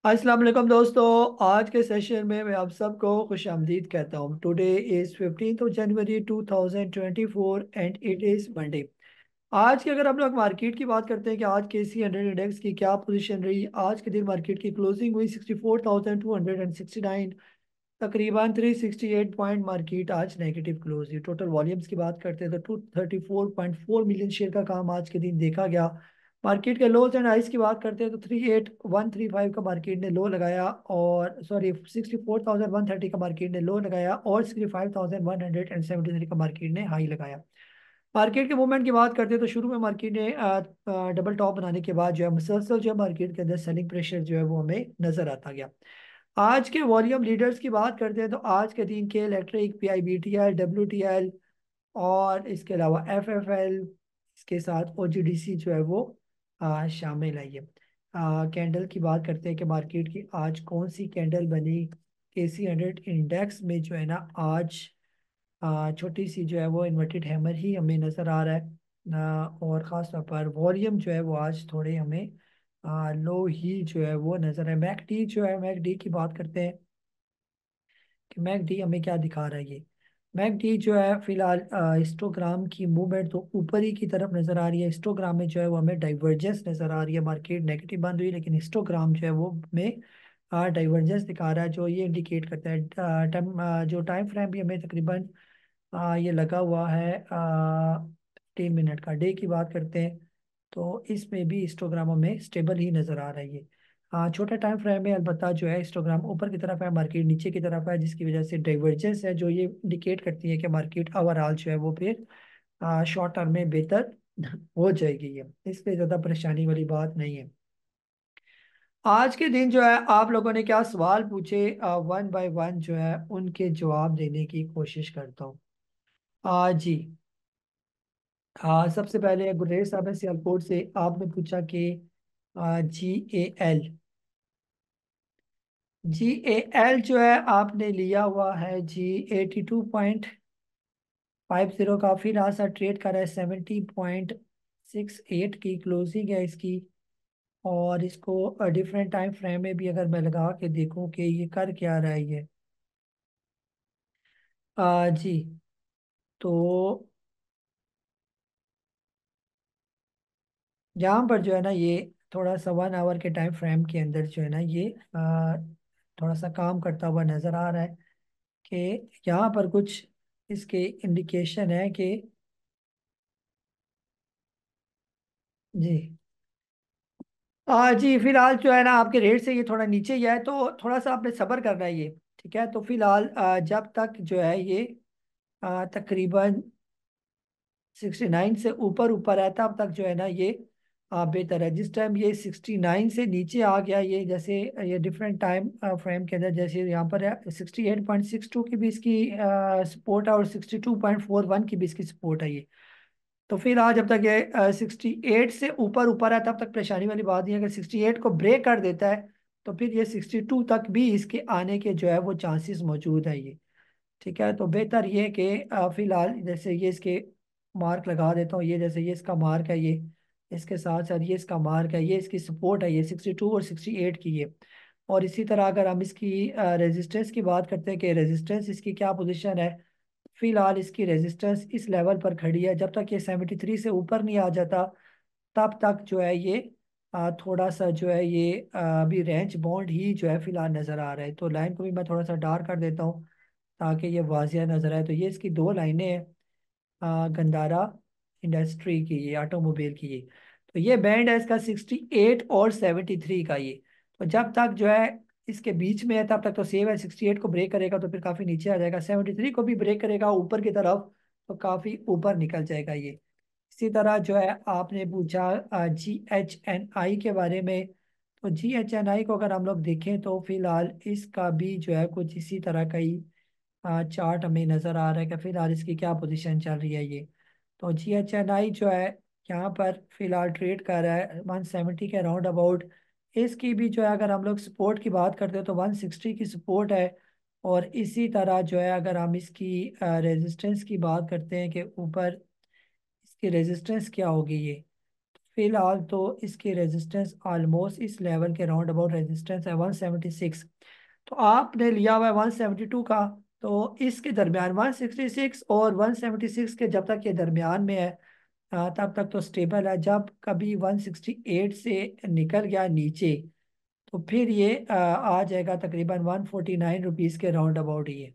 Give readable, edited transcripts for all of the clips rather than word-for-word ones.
अस्सलाम वालेकुम दोस्तों। आज के सेशन में मैं आप सबको खुश आमदीद कहता हूँ। Today is 15 January 2024 and it is Monday. आज की अगर हम लोग मार्केट की बात करते हैं कि आज के सी हंड्रेड इंडेक्स की क्या पोजीशन रही। आज के दिन मार्केट की क्लोजिंग हुई 64,269। तकरीबन 368 पॉइंट मार्केट आज नेगेटिव क्लोज हुई। टोटल वॉल्यूम्स की बात करते हैं तो 234.4 मिलियन शेयर का काम आज के दिन देखा गया। मार्केट के लोज एंड हाइस की बात करते हैं तो 38135 का मार्केट ने लो लगाया, और सॉरी 64,130 का मार्केट ने लो लगाया, और 65,173 का मार्केट ने हाई लगाया। मार्केट के मूवमेंट की बात करते हैं तो शुरू में मार्केट ने डबल टॉप बनाने के बाद जो है मुसलसल जो है मार्केट के अंदर सेलिंग प्रेशर जो है वो हमें नजर आता गया। आज के वॉल्यूम लीडर्स की बात करते हैं तो आज के दिन के इलेक्ट्रिक, पीआईबीटीएल, डब्ल्यूटीएल और इसके अलावा एफएफएल, इसके साथ ओजीडीसी जो है वो शामिल है। ये कैंडल की बात करते हैं कि मार्केट की आज कौन सी कैंडल बनी। केसी हंड्रेड इंडेक्स में जो है ना आज छोटी सी जो है वो इन्वर्टेड हैमर ही हमें नज़र आ रहा है। और ख़ास तौर पर वॉल्यूम जो है वो आज थोड़े हमें लो ही जो है वो नज़र है। मैकडी जो है, मैकडी की बात करते हैं कि मैकडी हमें क्या दिखा रहा है। ये मैकडी जो है फिलहाल हिस्टोग्राम की मूवमेंट तो ऊपर ही की तरफ नज़र आ रही है। हिस्टोग्राम में जो है वो हमें डाइवर्जेंस नज़र आ रही है। मार्केट नेगेटिव बंद हुई लेकिन हिस्टोग्राम जो है वो में डाइवर्जेंस दिखा रहा है, जो ये इंडिकेट करता है जो टाइम फ्रेम भी हमें तकरीबन ये लगा हुआ है 3 मिनट का। डे की बात करते हैं तो इसमें भी हिस्टोग्राम में स्टेबल ही नज़र आ रहा है। ये छोटा टाइम फ्रेम में अलबत्ता जो है हिस्टोग्राम ऊपर की तरफ है, मार्केट नीचे की तरफ है, जिसकी वजह से डाइवर्जेंस है जो ये इंडिकेट करती है कि मार्केट ओवरऑल जो है वो फिर शॉर्ट टर्म में बेहतर हो जाएगी। ये इसलिए ज़्यादा परेशानी वाली बात नहीं है। आज के दिन जो है आप लोगों ने क्या सवाल पूछे, वन बाय वन जो है उनके जवाब देने की कोशिश करता हूँ। जी। सबसे पहले गुरेज साहब ने सियालकोट से आपने पूछा कि GAL, GAL जो है आपने लिया हुआ है जी 82.50 का। फिर आज सा ट्रेड कर रहा है 70.68 की क्लोजिंग है इसकी। और इसको डिफरेंट टाइम फ्रेम में भी अगर मैं लगा के देखूं कि ये कर क्या रहा है ये जी, तो यहाँ पर जो है ना ये थोड़ा सा 1 आवर के टाइम फ्रेम के अंदर जो है ना ये थोड़ा सा काम करता हुआ नजर आ रहा है कि यहाँ पर कुछ इसके इंडिकेशन है कि जी जी फिलहाल जो है ना आपके रेट से ये थोड़ा नीचे ही है, तो थोड़ा सा आपने सब्र करना है ये। ठीक है, तो फिलहाल जब तक जो है ये तकरीबन 69 से ऊपर ऊपर है तब तक जो है ना ये बेहतर है। जिस टाइम ये 69 से नीचे आ गया, ये जैसे ये डिफरेंट टाइम फ्रेम के अंदर जैसे यहाँ पर है 68.62 की भी इसकी सपोर्ट है, और 62.41 की भी इसकी सपोर्ट है। ये तो फिर आज जब तक ये 68 से ऊपर ऊपर है तब तक परेशानी वाली बात नहीं है। अगर 68 को ब्रेक कर देता है तो फिर ये 62 तक भी इसके आने के जो है वो चांसेस मौजूद है। ये ठीक है, तो बेहतर ये है कि फिलहाल जैसे ये इसके मार्क लगा देता हूँ। ये जैसे ये इसका मार्क है, ये इसके साथ साथ ये इसका मार्क है, ये इसकी सपोर्ट है, ये 62 और 68 की ये। और इसी तरह अगर हम इसकी रेजिस्टेंस की बात करते हैं कि रेजिस्टेंस इसकी क्या पोजीशन है, फिलहाल इसकी रेजिस्टेंस इस लेवल पर खड़ी है। जब तक ये 73 से ऊपर नहीं आ जाता तब तक जो है ये थोड़ा सा जो है ये अभी रेंज बाउंड ही जो है फिलहाल नज़र आ रहा है। तो लाइन को भी मैं थोड़ा सा डार्क कर देता हूँ ताकि ये वाजिया नजर आए। तो ये इसकी दो लाइनें हैं गंदारा इंडस्ट्री की, ये ऑटोमोबाइल की। ये तो ये बैंड है इसका 68 और 73 का। ये तो जब तक जो है इसके बीच में है तब तक तो सेव है। 68 को ब्रेक करेगा तो फिर काफी नीचे आ जाएगा, 73 को भी ब्रेक करेगा ऊपर की तरफ तो काफी ऊपर निकल जाएगा ये। इसी तरह जो है आपने पूछा GHNI के बारे में। तो GHNI को अगर हम लोग देखें तो फिलहाल इसका भी जो है कुछ इसी तरह का ही चार्ट हमें नजर आ रहा है कि फिलहाल इसकी क्या पोजीशन चल रही है। ये तो GHNI जो है यहाँ पर फिलहाल ट्रेड कर रहा है 170 के राउंड अबाउट। इसकी भी जो है अगर हम लोग सपोर्ट की बात करते हैं तो 160 की सपोर्ट है। और इसी तरह जो है अगर हम इसकी रेजिस्टेंस की बात करते हैं कि ऊपर इसकी रेजिस्टेंस क्या होगी, ये फिलहाल तो इसकी रेजिस्टेंस ऑलमोस्ट इस लेवल के राउंड अबाउट रेजिस्टेंस है 176। तो आपने लिया हुआ है 172 का। तो इसके दरमियान 166 और 176 के जब तक ये दरमियान में है तब तक तो स्टेबल है। जब कभी 168 से निकल गया नीचे तो फिर ये आ जाएगा तकरीबन 149 रुपीज़ के राउंड अबाउट ये।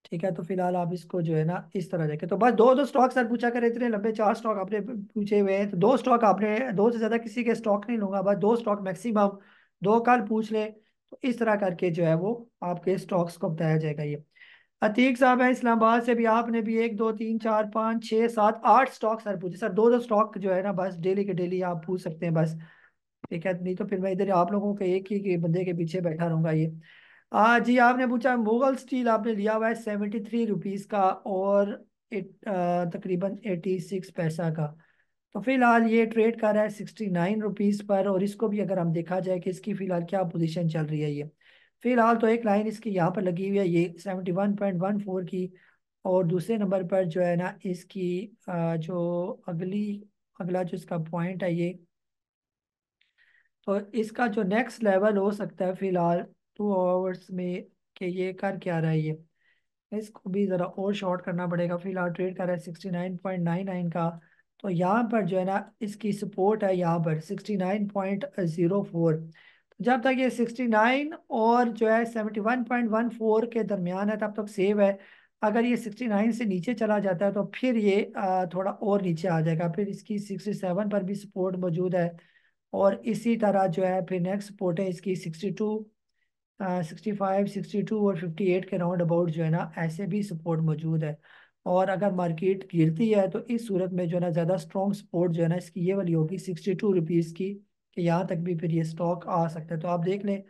ठीक है, तो फिलहाल आप इसको जो है ना इस तरह देखें। तो बस दो दो स्टॉक सर पूछा करें, इतने लंबे चार स्टॉक आपने पूछे हुए हैं, तो दो स्टॉक आपने, दो से ज्यादा किसी के स्टॉक नहीं लूंगा, बस दो स्टॉक मैक्सिमम, दो कल पूछ ले। तो इस तरह करके जो है वो आपके स्टॉक्स को बताया जाएगा ये। अतीक साहब है इस्लामाबाद से भी, आपने भी एक दो तीन चार पाँच छः सात आठ स्टॉक सर पूछे। सर दो दो स्टॉक जो है ना बस डेली के डेली आप पूछ सकते हैं बस। ठीक है, नहीं तो फिर मैं इधर आप लोगों के एक ही बंदे के पीछे बैठा रहूंगा ये। जी आपने पूछा मुगल स्टील आपने लिया हुआ है 73 रुपीज़ का और तकरीबन 86 पैसा का। तो फिलहाल ये ट्रेड कर रहा है 69 रुपीज़ पर। और इसको भी अगर हम देखा जाए कि इसकी फिलहाल क्या पोजीशन चल रही है ये, फिलहाल तो एक लाइन इसकी यहाँ पर लगी हुई है ये 71.14 की। और दूसरे नंबर पर जो है ना इसकी जो अगला जो इसका पॉइंट है ये, तो इसका जो नेक्स्ट लेवल हो सकता है फिलहाल 2 आवर्स में, कि ये कर क्या रहा है ये, इसको भी ज़रा और शॉर्ट करना पड़ेगा। फिलहाल ट्रेड कर रहा है 69.99 का। तो यहाँ पर जो है ना इसकी सपोर्ट है यहाँ पर 69.04। जब तक ये 69 और जो है 71.14 के दरमियान है तब तक सेव है। अगर ये 69 से नीचे चला जाता है तो फिर ये थोड़ा और नीचे आ जाएगा, फिर इसकी 67 पर भी सपोर्ट मौजूद है। और इसी तरह जो है फिर नेक्स्ट सपोर्ट है इसकी 62, 65, 62 और 58 के राउंड अबाउट जो है ना ऐसे भी सपोर्ट मौजूद है। और अगर मार्केट गिरती है तो इस सूरत में जो है ना ज़्यादा स्ट्रॉन्ग सपोर्ट जो है ना इसकी ये वाली होगी 62 रुपीज़ की, कि यहाँ तक भी फिर ये स्टॉक आ सकता है। तो आप देख लें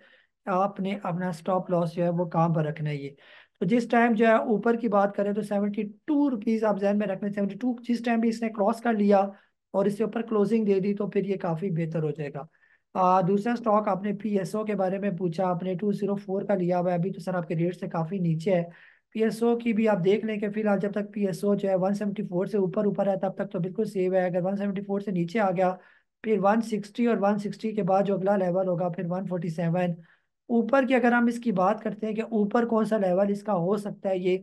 आपने अपना स्टॉप लॉस जो है वो कहाँ पर रखना है ये। तो जिस टाइम जो है ऊपर की बात करें तो 72 रुपीज़ आप जहन में रखना। 72 जिस टाइम भी इसने क्रॉस कर लिया और इसके ऊपर क्लोजिंग दे दी तो फिर ये काफ़ी बेहतर हो जाएगा। दूसरा स्टॉक आपने पीएसओ के बारे में पूछा, आपने 204 का लिया हुआ है, अभी तो सर आपके रेट से काफ़ी नीचे है। पीएसओ की भी आप देख लें कि फिलहाल जब तक पीएसओ जो है 174 से ऊपर ऊपर है तब तक तो बिल्कुल सेव है। अगर 174 से नीचे आ गया फिर 160, और 160 के बाद जो अगला लेवल होगा फिर 147। ऊपर की अगर हम इसकी बात करते हैं कि ऊपर कौन सा लेवल इसका हो सकता है ये,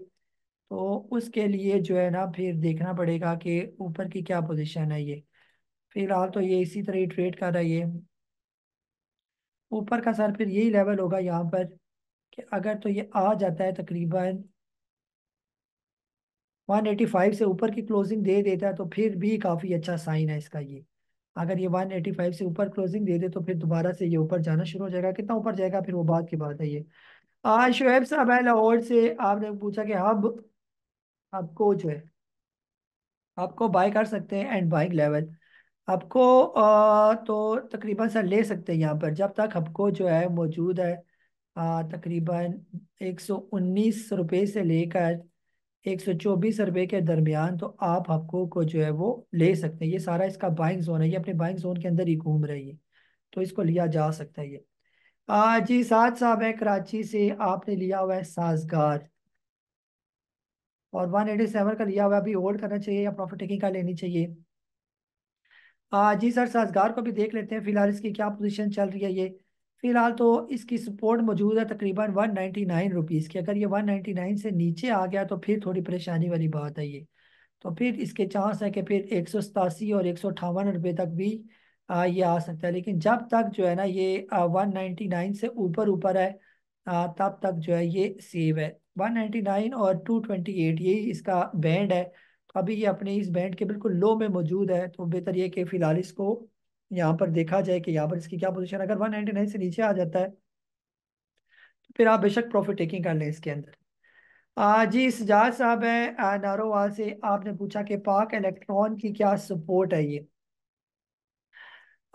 तो उसके लिए जो है ना फिर देखना पड़ेगा कि ऊपर की क्या पोजीशन है ये। फिलहाल तो ये इसी तरह ही ट्रेड कर रहा है ये। ऊपर का सर फिर यही लेवल होगा यहाँ पर, कि अगर तो ये आ जाता है तकरीबन 185 से ऊपर की क्लोजिंग दे देता है तो फिर भी काफ़ी अच्छा साइन है इसका ये। अगर ये 185 से ऊपर क्लोजिंग दे दे तो फिर दोबारा से ये ऊपर जाना शुरू हो जाएगा। कितना ऊपर जाएगा फिर वो बात की बात है ये। आज शुएब साहब है लाहौर से, आपने पूछा कि अब आपको जो है आपको बाय कर सकते हैं एंड बाइंग लेवल आपको तो तकरीबन सर ले सकते हैं यहाँ पर, जब तक आपको जो है मौजूद है तकरीबन 119 रुपये से लेकर 124 रुपये के दरमियान। तो आप हफ्को को जो है वो ले सकते हैं। ये सारा इसका बाइंग जोन है, ये अपने बाइंग जोन के अंदर ही घूम रही है, तो इसको लिया जा सकता है ये। जी साद साहब है कराची से, आपने लिया हुआ है साजगार और 187 का लिया हुआ है। अभी होल्ड करना चाहिए या प्रॉफिट टेकिंग का लेनी चाहिए? जी सर साजगार को भी देख लेते हैं फिलहाल इसकी क्या पोजीशन चल रही है ये। फिलहाल तो इसकी सपोर्ट मौजूद है तकरीबन 199 रुपीज़ की। अगर ये 199 से नीचे आ गया तो फिर थोड़ी परेशानी वाली बात है ये। तो फिर इसके चांस है कि फिर 187 और 158 रुपये तक भी ये आ सकता है। लेकिन जब तक जो है ना ये 199 से ऊपर ऊपर है तब तक जो है ये सेव है। 199 और 228 यही इसका बैंड है। तो अभी ये अपने इस बैंड के बिल्कुल लो में मौजूद है। तो बेहतर ये कि फिलहाल इसको यहाँ पर देखा जाए कि यहाँ पर इसकी क्या पोजीशन। अगर 199 से नीचे आ जाता है तो फिर आप बेशक प्रॉफिट टेकिंग कर लें इसके अंदर। जी सजाद साहब है नारोवाल से, आपने पूछा कि पाक इलेक्ट्रॉन की क्या सपोर्ट है ये।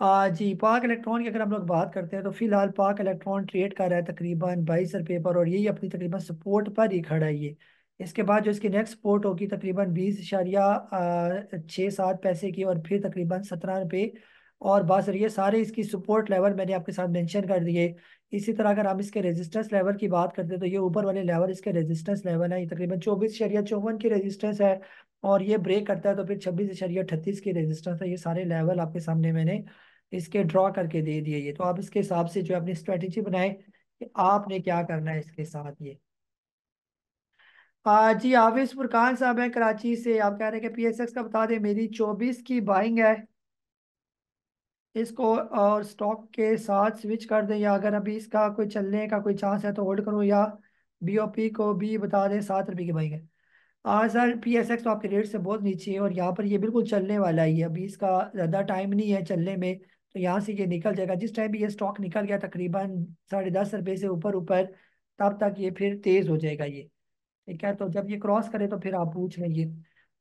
जी पाक इलेक्ट्रॉन की अगर हम लोग बात करते हैं तो फिलहाल पाक इलेक्ट्रॉन ट्रेड कर रहा है तकरीबन 22 रुपये पर, और यही अपनी तकरीबन सपोर्ट पर ही खड़ा है ये। इसके बाद जो इसकी नेक्स्ट सपोर्ट होगी तकरीबन 20.67 पैसे की, और फिर तकरीबन 17 रुपये। और बस ये सारे इसकी सपोर्ट लेवल मैंने आपके साथ मेंशन कर दिए। इसी तरह अगर हम इसके रेजिस्टेंस लेवल की बात करते हैं तो ये ऊपर वाले लेवल इसके रेजिस्टेंस लेवल है, ये तकरीबन 24.54 की रेजिस्टेंस है। और ये ब्रेक करता है तो फिर 26.38 की रेजिस्टेंस है। ये सारे लेवल आपके सामने मैंने इसके ड्रॉ करके दे दिए। ये तो आप इसके हिसाब से जो है अपनी स्ट्रेटेजी बनाए कि आपने क्या करना है इसके साथ। ये जी हाफिज फुरकान साहब हैं कराची से। आप कह रहे हैं कि पीएसएक्स का बता दें, मेरी 24 की बाइंग है इसको, और स्टॉक के साथ स्विच कर दें, या अगर अभी इसका कोई चलने का कोई चांस है तो होल्ड करूं, या बीओपी को भी बता दें 7 रुपये की बाइंग है। सर पीएसएक्स तो आपके रेट से बहुत नीचे है, और यहाँ पर ये बिल्कुल चलने वाला ही है। अभी इसका ज़्यादा टाइम नहीं है चलने में, तो यहाँ से ये निकल जाएगा। जिस टाइम भी ये स्टॉक निकल गया तकरीबन 10.5 रुपये से ऊपर ऊपर, तब तक ये फिर तेज़ हो जाएगा ये। ठीक है, तो जब ये क्रॉस करे तो फिर आप पूछ लेंगे।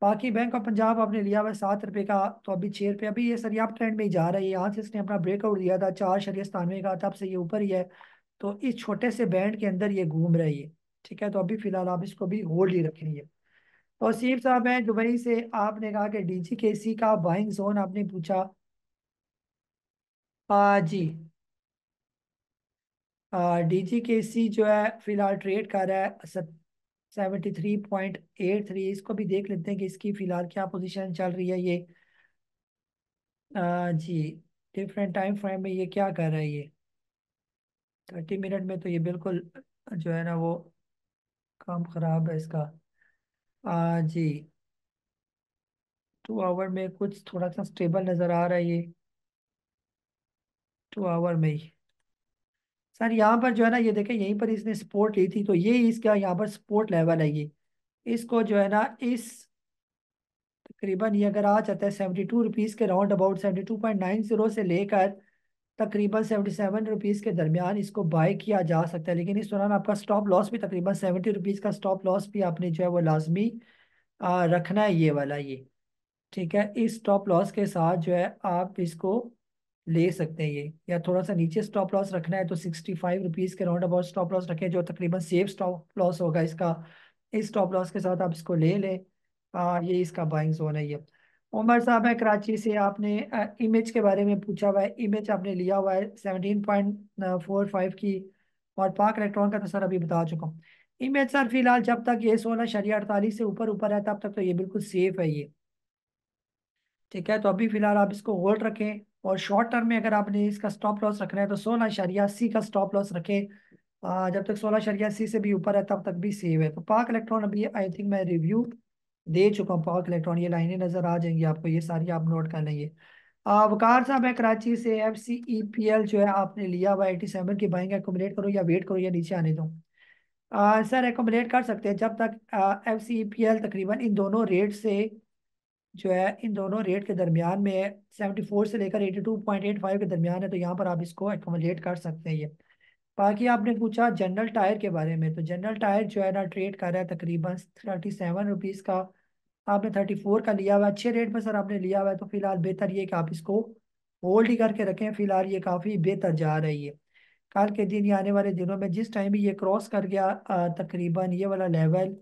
बाकी बैंक ऑफ पंजाब आपने लिया हुआ है 7 रुपये का, तो अभी 6 रुपये। अभी ये सर आप ट्रेंड में ही जा रहा है। यहाँ से इसने अपना ब्रेकआउट दिया था 4.97 का, तब से ये ऊपर ही है। तो इस छोटे से बैंड के अंदर ये घूम रही है। ठीक है, तो अभी फिलहाल आप इसको भी होल्ड ही रखेंगे। तो सीफ साहब हैं दुबई से। आपने कहा कि डीजीकेसी का बाइंग जोन आपने पूछा। जी, डीजीकेसी जो है फिलहाल ट्रेड कर रहा है 73.83। इसको भी देख लेते हैं कि इसकी फिलहाल क्या पोजीशन चल रही है ये। जी, डिफरेंट टाइम फ्रेम में ये क्या कर रहा है ये। 30 मिनट में तो ये बिल्कुल जो है ना वो काम खराब है इसका। जी, 2 आवर में कुछ थोड़ा सा स्टेबल नजर आ रहा है ये। 2 आवर में ही सर यहाँ पर जो है ना, ये देखें यहीं पर इसने सपोर्ट ली थी, तो ये इसका यहाँ पर सपोर्ट लेवल है ये। इसको जो है ना इस तकरीबन ये अगर आ जाता है 72 रुपीज़ के राउंड अबाउट, 72.90 से लेकर तकरीबन 77 रुपीज़ के दरमियान इसको बाय किया जा सकता है। लेकिन इस दौरान आपका स्टॉप लॉस भी तकरीबन 70 रुपीज़ का स्टॉप लॉस भी आपने जो है वो लाजमी रखना है, ये वाला ये। ठीक है, इस स्टॉप लॉस के साथ जो है आप इसको ले सकते हैं ये, या थोड़ा सा नीचे स्टॉप लॉस रखना है तो 65 रुपीज़ के राउंड अबाउट स्टॉप लॉस रखें, जो तकरीबन सेफ स्टॉप लॉस होगा इसका। इस स्टॉप लॉस के साथ आप इसको ले लें। ये इसका बाइंग जोन है ये। उमर साहब है कराची से। आपने इमेज के बारे में पूछा हुआ है। इमेज आपने लिया हुआ है 17.45 की, और पाक इलेक्ट्रॉन का तो सर अभी बता चुका हूँ। इमेज सर फिलहाल जब तक ये 16.48 से ऊपर ऊपर है तब तक तो ये बिल्कुल सेफ है ये। ठीक है, तो अभी फिलहाल आप इसको होल्ड रखें, और शॉर्ट टर्म में अगर आपने इसका स्टॉप लॉस रखना है तो 16.80 का स्टॉप लॉस रखें। जब तक 16.80 से भी ऊपर है तब तक भी सेव है। तो पाक इलेक्ट्रॉन अभी आई थिंक मैं रिव्यू दे चुका हूँ। पाक इलेक्ट्रॉन ये लाइनें नजर आ जाएंगी आपको, ये सारी आप नोट कर लेंगे। वकार साहब है कराची से। FCEPL जो है आपने लिया हुआ 87 की बाइंग, एकोमोडेट करो या वेट करो या नीचे आने दो। सर एकोमोडेट कर सकते हैं जब तक FCEPL तकरीबन इन दोनों रेट से जो है, इन दोनों रेट के दरमियान में है, 74 से लेकर 82.85 के दरमियान है, तो यहाँ पर आप इसको एकोमोडेट कर सकते हैं ये। बाकी आपने पूछा जनरल टायर के बारे में, तो जनरल टायर जो है ना ट्रेड कर रहा है तकरीबन 37 रुपीज़ का। आपने 34 का लिया हुआ है, अच्छे रेट में सर आपने लिया हुआ है, तो फिलहाल बेहतर ये कि आप इसको होल्ड ही करके रखें। फिलहाल ये काफ़ी बेहतर जा रही है। कल के दिन या आने वाले दिनों में जिस टाइम भी ये क्रॉस कर गया तकरीबन ये वाला लेवल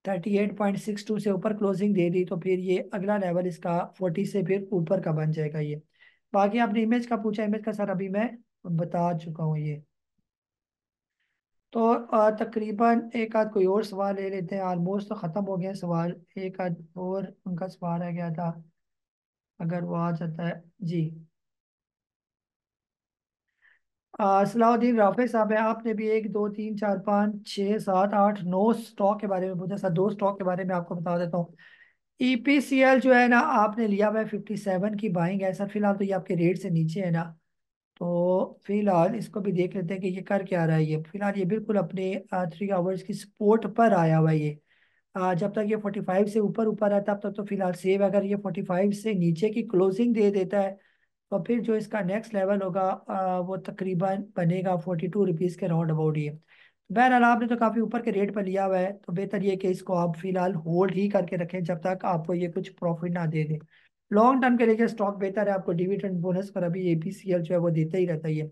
38.62 से ऊपर क्लोजिंग दे दी, तो फिर ये अगला लेवल इसका 40 से फिर ऊपर का बन जाएगा ये। बाकी आपने इमेज का पूछा, इमेज का सर अभी मैं बता चुका हूँ ये। तो तकरीबन एक आध कोई और सवाल ले लेते हैं। ऑलमोस्ट तो ख़त्म हो गए सवाल, एक आध और उनका सवाल रह गया था, अगर वो आ जाता है जी। सलाउद्दीन राफे साहब है। आपने भी 1 2 3 4 5 6 7 8 9 स्टॉक के बारे में पूछा सर। दो स्टॉक के बारे में आपको बता देता हूँ। EPCL जो है ना आपने लिया हुआ है 57 की बाइंग है सर। फिलहाल तो ये आपके रेट से नीचे है ना, तो फिलहाल इसको भी देख लेते हैं कि ये कर क्या रहा है ये। फिलहाल ये बिल्कुल अपने 3 आवर्स की सपोर्ट पर आया हुआ है ये। जब तक ये 45 से ऊपर ऊपर है तब तक तो फिलहाल सेव। अगर ये 45 से नीचे की क्लोजिंग दे देता है तो फिर जो इसका नेक्स्ट लेवल होगा वो तकरीबन बनेगा 42 रुपीज़ के राउंड अबाउट ये। बहरहाल आपने तो काफ़ी ऊपर के रेट पर लिया हुआ है, तो बेहतर ये कि इसको आप फिलहाल होल्ड ही करके रखें जब तक आपको ये कुछ प्रॉफिट ना दे दे। लॉन्ग टर्म के लिए स्टॉक बेहतर है, आपको डिविडेंड बोनस पर अभी APCL जो है वो देता ही रहता है ये।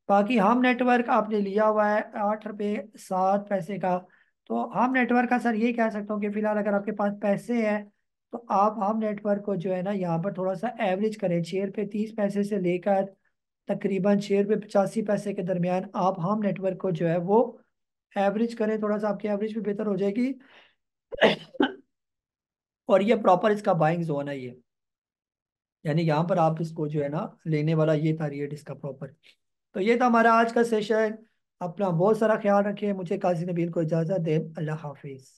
बाकी हम नेटवर्क आपने लिया हुआ है 8 रुपये 7 पैसे का। तो हम नेटवर्क का सर ये कह सकता हूँ कि फिलहाल अगर आपके पास पैसे हैं तो आप हम नेटवर्क को जो है ना यहाँ पर थोड़ा सा एवरेज करें। 6 रुपये 30 पैसे से लेकर तकरीबन 6 रुपये 85 पैसे के दरमियान आप हम नेटवर्क को जो है वो एवरेज करें। थोड़ा सा आपकी एवरेज भी बेहतर हो जाएगी। और ये प्रॉपर इसका बाइंग जोन है ये, यानी यहाँ पर आप इसको जो है ना लेने वाला ये था रेट इसका प्रॉपर। तो ये था हमारा आज का सेशन। अपना बहुत सारा ख्याल रखें, मुझे काजी नबील को इजाज़त दें। अल्लाह हाफिज़।